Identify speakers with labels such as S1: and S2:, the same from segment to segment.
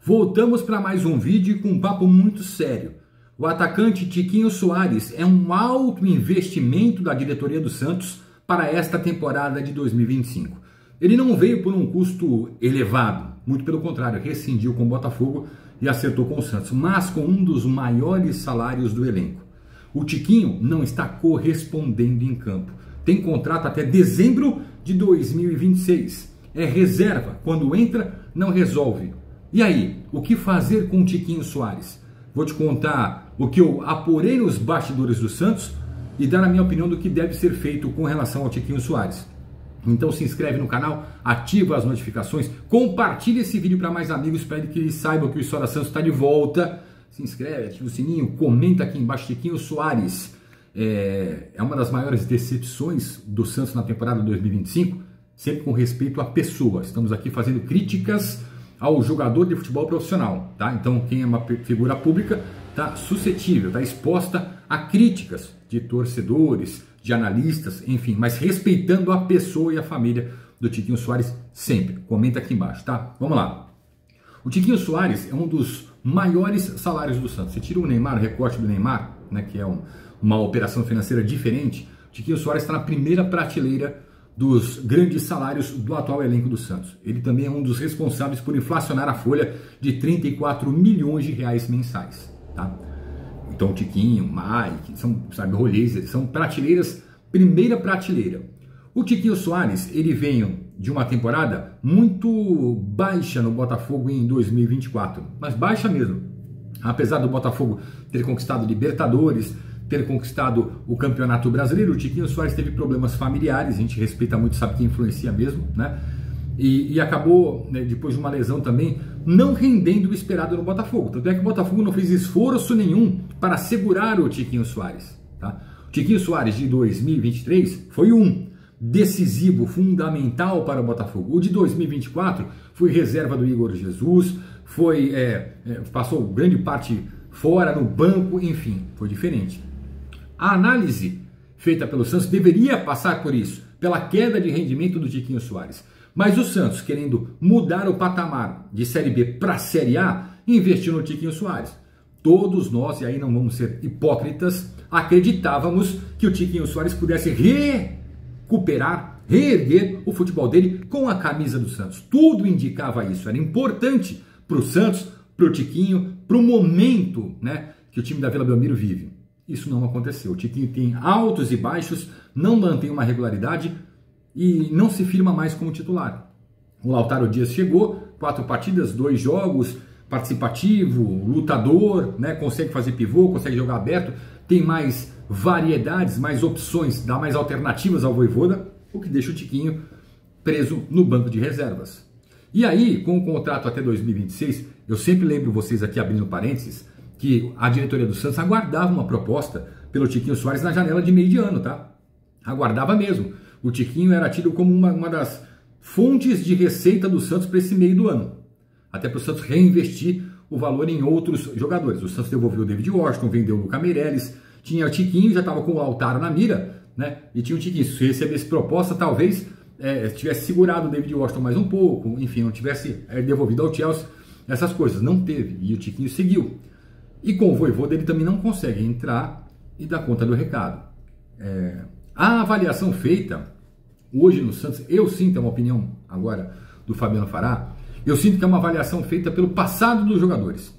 S1: Voltamos para mais um vídeo com um papo muito sério. O atacante Tiquinho Soares é um alto investimento da diretoria do Santos para esta temporada de 2025. Ele não veio por um custo elevado, muito pelo contrário, rescindiu com o Botafogo e acertou com o Santos, mas com um dos maiores salários do elenco. O Tiquinho não está correspondendo em campo. Tem contrato até dezembro de 2026. É reserva. Quando entra, não resolve. E aí, o que fazer com o Tiquinho Soares? Vou te contar o que eu apurei nos bastidores do Santos e dar a minha opinião do que deve ser feito com relação ao Tiquinho Soares. Então se inscreve no canal, ativa as notificações, compartilha esse vídeo para mais amigos, para que eles saibam que o História Santos está de volta. Se inscreve, ativa o sininho, comenta aqui embaixo. Tiquinho Soares é uma das maiores decepções do Santos na temporada 2025, sempre com respeito à pessoa. Estamos aqui fazendo críticas ao jogador de futebol profissional, tá? Então quem é uma figura pública está suscetível, está exposta a críticas de torcedores, de analistas, enfim, mas respeitando a pessoa e a família do Tiquinho Soares sempre. Comenta aqui embaixo, tá? Vamos lá. O Tiquinho Soares é um dos maiores salários do Santos. Você tira o Neymar, o recorte do Neymar, né, que é uma operação financeira diferente, o Tiquinho Soares está na primeira prateleira dos grandes salários do atual elenco do Santos. Ele também é um dos responsáveis por inflacionar a folha de 34 milhões de reais mensais, tá? Então, Tiquinho, Mike, são, sabe, Rolês, são prateleiras, primeira prateleira. O Tiquinho Soares, ele veio de uma temporada muito baixa no Botafogo em 2024, mas baixa mesmo. Apesar do Botafogo ter conquistado Libertadores, ter conquistado o Campeonato Brasileiro, o Tiquinho Soares teve problemas familiares, a gente respeita muito, sabe que influencia mesmo, né? E acabou, né, depois de uma lesão também, não rendendo o esperado no Botafogo. Tanto é que o Botafogo não fez esforço nenhum para segurar o Tiquinho Soares, tá? O Tiquinho Soares de 2023 foi decisivo, fundamental para o Botafogo. O de 2024 foi reserva do Igor Jesus, passou grande parte fora no banco, enfim, foi diferente. A análise feita pelo Santos deveria passar por isso, pela queda de rendimento do Tiquinho Soares. Mas o Santos, querendo mudar o patamar de Série B para Série A, investiu no Tiquinho Soares. Todos nós, e aí não vamos ser hipócritas, acreditávamos que o Tiquinho Soares pudesse recuperar, reerguer o futebol dele com a camisa do Santos. Tudo indicava isso, era importante para o Santos, para o Tiquinho, para o momento, né, que o time da Vila Belmiro vive. Isso não aconteceu. O Tiquinho tem altos e baixos, não mantém uma regularidade e não se firma mais como titular. O Lautaro Dias chegou, 4 partidas, 2 jogos, participativo, lutador, né, consegue fazer pivô, consegue jogar aberto, tem mais variedades, mais opções, dá mais alternativas ao Vojvoda, o que deixa o Tiquinho preso no banco de reservas. E aí, com o contrato até 2026, eu sempre lembro vocês aqui, abrindo parênteses, que a diretoria do Santos aguardava uma proposta pelo Tiquinho Soares na janela de meio de ano, tá? Aguardava mesmo. O Tiquinho era tido como uma das fontes de receita do Santos para esse meio do ano. Até para o Santos reinvestir o valor em outros jogadores. O Santos devolveu o David Washington, vendeu o Luca Meireles, tinha o Tiquinho, já estava com o Lautaro na mira, né? E tinha o Tiquinho. Se recebesse proposta, talvez tivesse segurado o David Washington mais um pouco, enfim, não tivesse devolvido ao Chelsea, essas coisas. Não teve. E o Tiquinho seguiu. E com o Vojvoda ele também não consegue entrar e dar conta do recado. A avaliação feita hoje no Santos, eu sinto, é uma opinião agora do Fabiano Fará, eu sinto que é uma avaliação feita pelo passado dos jogadores,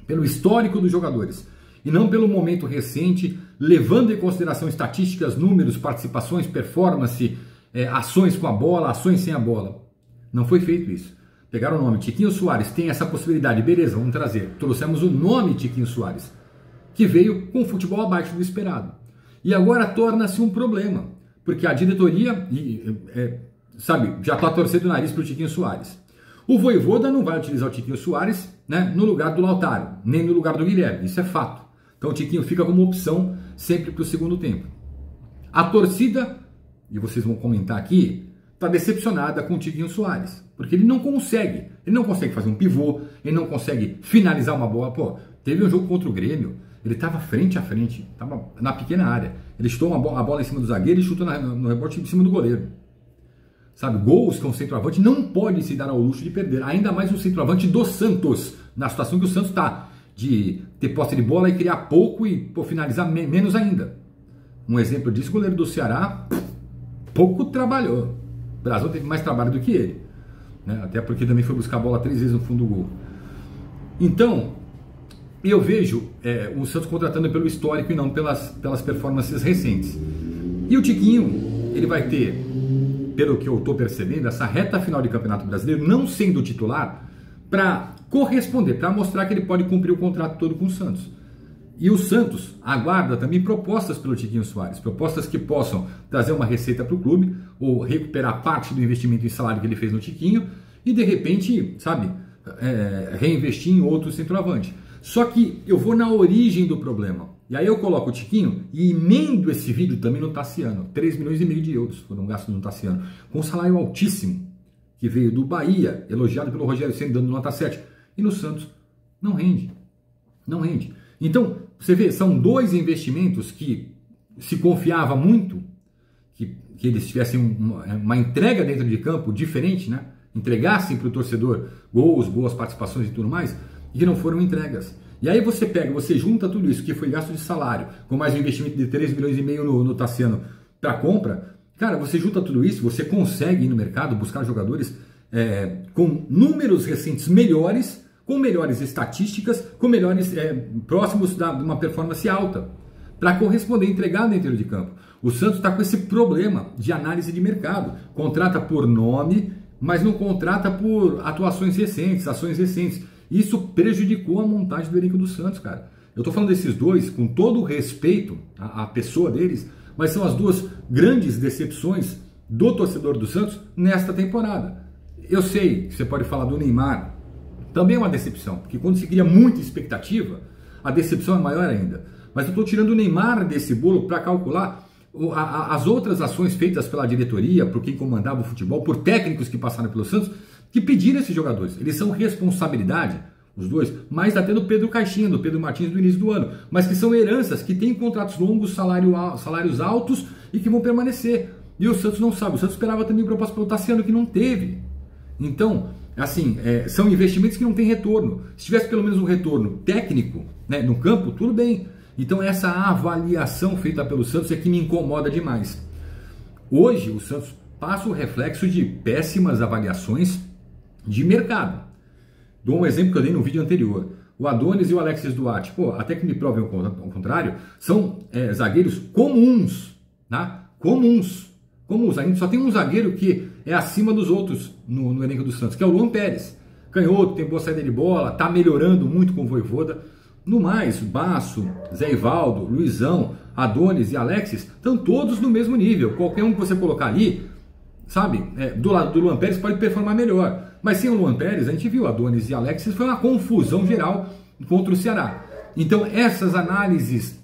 S1: pelo histórico dos jogadores, e não pelo momento recente, levando em consideração estatísticas, números, participações, performance, ações com a bola, ações sem a bola. Não foi feito isso. Pegaram o nome Tiquinho Soares, tem essa possibilidade, beleza, vamos trazer. Trouxemos o nome Tiquinho Soares, que veio com o futebol abaixo do esperado. E agora torna-se um problema, porque a diretoria, já está torcendo o nariz para o Tiquinho Soares. O Vojvoda não vai utilizar o Tiquinho Soares, né, no lugar do Lautaro, nem no lugar do Guilherme, isso é fato. Então o Tiquinho fica como opção sempre para o segundo tempo. A torcida, e vocês vão comentar aqui, está decepcionada com o Tiquinho Soares, porque ele não consegue fazer um pivô, ele não consegue finalizar uma bola. Pô, teve um jogo contra o Grêmio, ele estava frente a frente, estava na pequena área, ele chutou a bola em cima do zagueiro e chutou no rebote em cima do goleiro. sabe, gols que um centroavante não pode se dar ao luxo de perder, ainda mais um centroavante do Santos, na situação que o Santos está, de ter posse de bola e criar pouco e finalizar menos ainda. Um exemplo disso, o goleiro do Ceará pouco trabalhou. O Brasil teve mais trabalho do que ele, né? Até porque também foi buscar a bola 3 vezes no fundo do gol. Então, eu vejo o Santos contratando pelo histórico e não pelas performances recentes. E o Tiquinho, ele vai ter, pelo que eu estou percebendo, essa reta final de Campeonato Brasileiro não sendo titular para corresponder, para mostrar que ele pode cumprir o contrato todo com o Santos. E o Santos aguarda também propostas pelo Tiquinho Soares, propostas que possam trazer uma receita para o clube, ou recuperar parte do investimento em salário que ele fez no Tiquinho, e de repente, sabe, reinvestir em outro centroavante. Só que eu vou na origem do problema. E aí eu coloco o Tiquinho e emendo esse vídeo também no Tassiano. 3,5 milhões de euros foram gastos no Tassiano, com um salário altíssimo, que veio do Bahia, elogiado pelo Rogério Ceni, dando nota 7. E no Santos não rende. Não rende. Então, você vê, são dois investimentos que se confiava muito que eles tivessem uma entrega dentro de campo diferente, né? Entregassem para o torcedor gols, boas participações e tudo mais, e que não foram entregas. E aí você junta tudo isso que foi gasto de salário, com mais um investimento de 3,5 milhões no Tassiano para compra, cara, você junta tudo isso, você consegue ir no mercado buscar jogadores com números recentes melhores, com melhores estatísticas, com melhores próximos de uma performance alta, para corresponder, entregar dentro de campo. O Santos está com esse problema de análise de mercado, contrata por nome, mas não contrata por atuações recentes, ações recentes. Isso prejudicou a montagem do elenco do Santos, cara. Eu estou falando desses dois com todo o respeito à pessoa deles, mas são as duas grandes decepções do torcedor do Santos nesta temporada. Eu sei que você pode falar do Neymar, também é uma decepção, porque quando se cria muita expectativa, a decepção é maior ainda. Mas eu estou tirando o Neymar desse bolo para calcular as outras ações feitas pela diretoria, por quem comandava o futebol, por técnicos que passaram pelo Santos, que pediram esses jogadores. Eles são responsabilidade, os dois, mais até do Pedro Caixinha, do Pedro Martins do início do ano, mas que são heranças, que têm contratos longos, salários altos e que vão permanecer. E o Santos não sabe. O Santos esperava também proposta pelo Tassiano, que não teve. Então, assim, são investimentos que não têm retorno. Se tivesse pelo menos um retorno técnico, né, no campo, tudo bem. Então essa avaliação feita pelo Santos é que me incomoda demais. Hoje o Santos passa o reflexo de péssimas avaliações de mercado. Dou um exemplo que eu dei no vídeo anterior. O Adonis e o Alexis Duarte, até que me provem o contrário, são zagueiros comuns, né? Comuns. A gente só tem um zagueiro que é acima dos outros no elenco do Santos, que é o Luan Pérez. Canhoto, tem boa saída de bola, está melhorando muito com o Vojvoda. No mais, Basso, Zé Ivaldo, Luizão, Adonis e Alexis estão todos no mesmo nível. Qualquer um que você colocar ali, sabe, do lado do Luan Pérez pode performar melhor. Mas sem o Luan Pérez, a gente viu Adonis e Alexis, foi uma confusão geral contra o Ceará. Então essas análises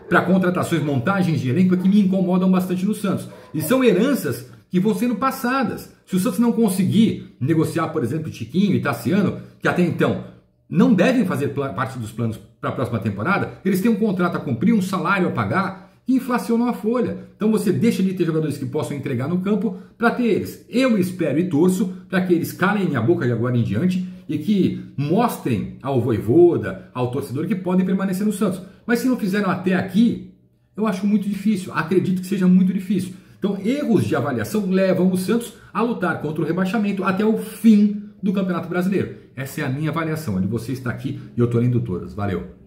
S1: para contratações, montagens de elenco é que me incomodam bastante no Santos. E são heranças que vão sendo passadas. Se o Santos não conseguir negociar, por exemplo, Tiquinho e Tassiano, que até então não devem fazer parte dos planos para a próxima temporada, eles têm um contrato a cumprir, um salário a pagar, que inflacionam a folha. Então você deixa de ter jogadores que possam entregar no campo para ter eles. Eu espero e torço para que eles calem minha boca de agora em diante e que mostrem ao Vojvoda, ao torcedor, que podem permanecer no Santos. Mas se não fizeram até aqui, eu acho muito difícil, acredito que seja muito difícil. Então erros de avaliação levam o Santos a lutar contra o rebaixamento até o fim do Campeonato Brasileiro. Essa é a minha avaliação. A de você está aqui e eu estou lendo todas. Valeu!